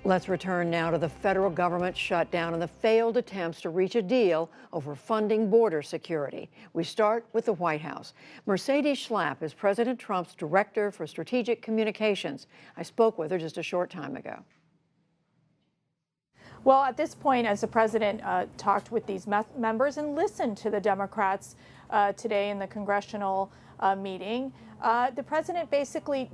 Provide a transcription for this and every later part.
Let's return now to the federal government shutdown and the failed attempts to reach a deal over funding border security. We start with the White House. Mercedes Schlapp is President Trump's Director for Strategic Communications. I spoke with her just a short time ago. Well, at this point, as the president talked with these members and listened to the Democrats today in the congressional meeting, the president basically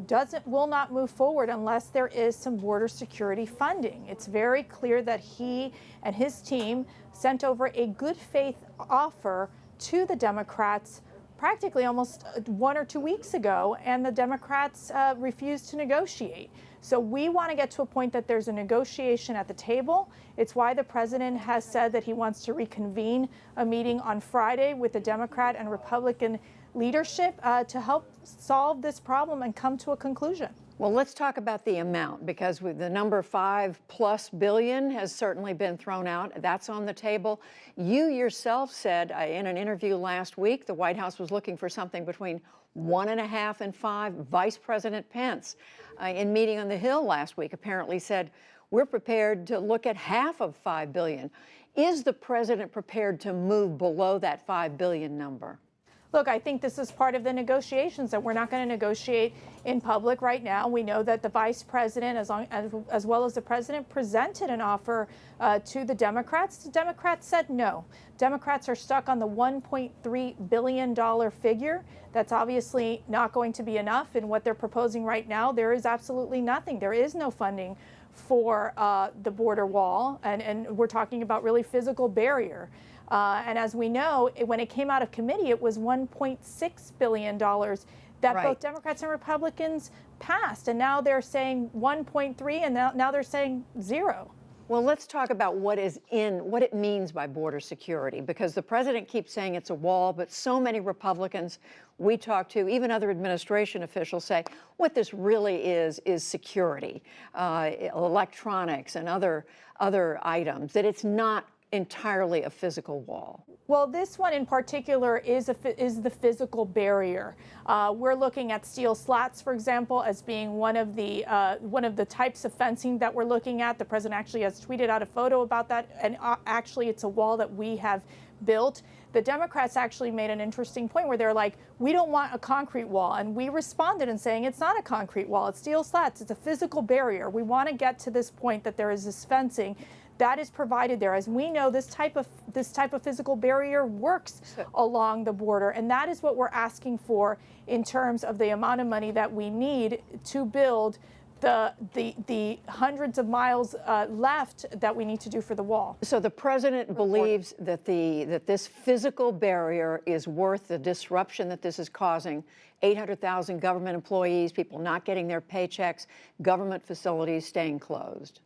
will not move forward unless there is some border security funding. It's very clear that he and his team sent over a good faith offer to the Democrats practically almost 1 or 2 weeks ago, and the Democrats refused to negotiate. So we want to get to a point that there's a negotiation at the table. It's why the president has said that he wants to reconvene a meeting on Friday with the Democrat and Republican leadership to help solve this problem and come to a conclusion. Well, let's talk about the amount, because with the number $5+ billion has certainly been thrown out. That's on the table. You yourself said in an interview last week the White House was looking for something between 1.5 and 5. Vice President Pence, in meeting on the Hill last week, apparently said we're prepared to look at half of $5 billion. Is the president prepared to move below that $5 billion number? Look, I think this is part of the negotiations that we're not going to negotiate in public right now. We know that the vice president, as well as the president, presented an offer to the Democrats. The Democrats said no. Democrats are stuck on the $1.3 billion figure. That's obviously not going to be enough. In what they're proposing right now, there is absolutely nothing. There is no funding for the border wall, and we're talking about really physical barrier. And as we know, when it came out of committee, it was $1.6 billion that both Democrats and Republicans passed. And now they're saying 1.3, and now they're saying 0. Well, let's talk about what it means by border security, because the president keeps saying it's a wall, but so many Republicans we talk to, even other administration officials, say what this really is security, electronics and other items, that it's not entirely a physical wall. Well, this one in particular is the physical barrier. We're looking at steel slats, for example, as being one of the types of fencing that we're looking at. The president actually has tweeted out a photo about that, and actually it's a wall that we have built. The Democrats actually made an interesting point where they're like, we don't want a concrete wall. And we responded in saying it's not a concrete wall, it's steel slats, it's a physical barrier. We want to get to this point that there is this fencing that is provided there. As we know, this type of physical barrier works along the border, and that is what we're asking for in terms of the amount of money that we need to build the hundreds of miles left that we need to do for the wall. So the president believes that this physical barrier is worth the disruption that this is causing. 800,000 government employees, people not getting their paychecks, government facilities staying closed.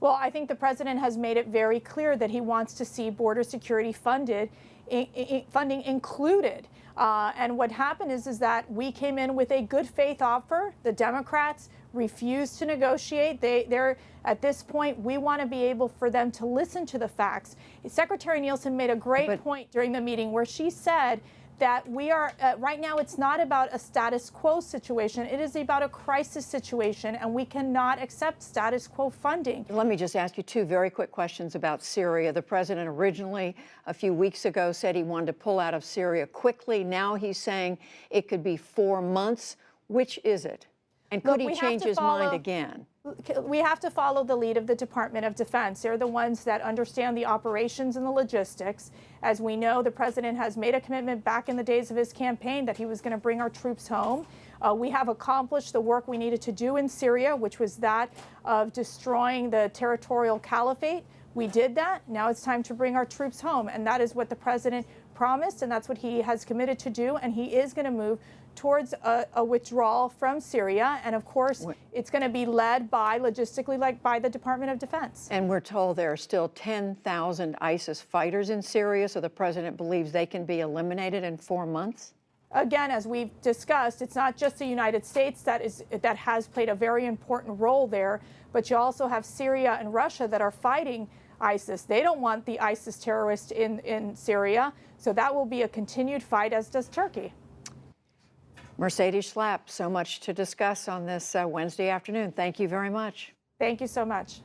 Well, I think the president has made it very clear that he wants to see border security funding included. And what happened is that we came in with a good faith offer. The Democrats refused to negotiate. They're at this point, we want to be able for them to listen to the facts. Secretary Nielsen made a great point during the meeting where she said that we are, right now, it's not about a status quo situation. It is about a crisis situation, and we cannot accept status quo funding. Let me just ask you 2 very quick questions about Syria. The president originally, a few weeks ago, said he wanted to pull out of Syria quickly. Now he's saying it could be 4 months. Which is it? And could he change his mind again? We have to follow the lead of the Department of Defense. They're the ones that understand the operations and the logistics. As we know, the president has made a commitment back in the days of his campaign that he was going to bring our troops home. We have accomplished the work we needed to do in Syria, which was that of destroying the territorial caliphate. We did that. Now it's time to bring our troops home. And that is what the president promised, and that's what he has committed to do. And he is going to move towards a withdrawal from Syria. And of course, it's going to be led logistically by the Department of Defense. And we're told there are still 10,000 ISIS fighters in Syria, so the president believes they can be eliminated in 4 months? Again, as we've discussed, it's not just the United States that has played a very important role there, but you also have Syria and Russia that are fighting ISIS. They don't want the ISIS terrorists in Syria, so that will be a continued fight, as does Turkey. Mercedes Schlapp, so much to discuss on this Wednesday afternoon. Thank you very much. Thank you so much.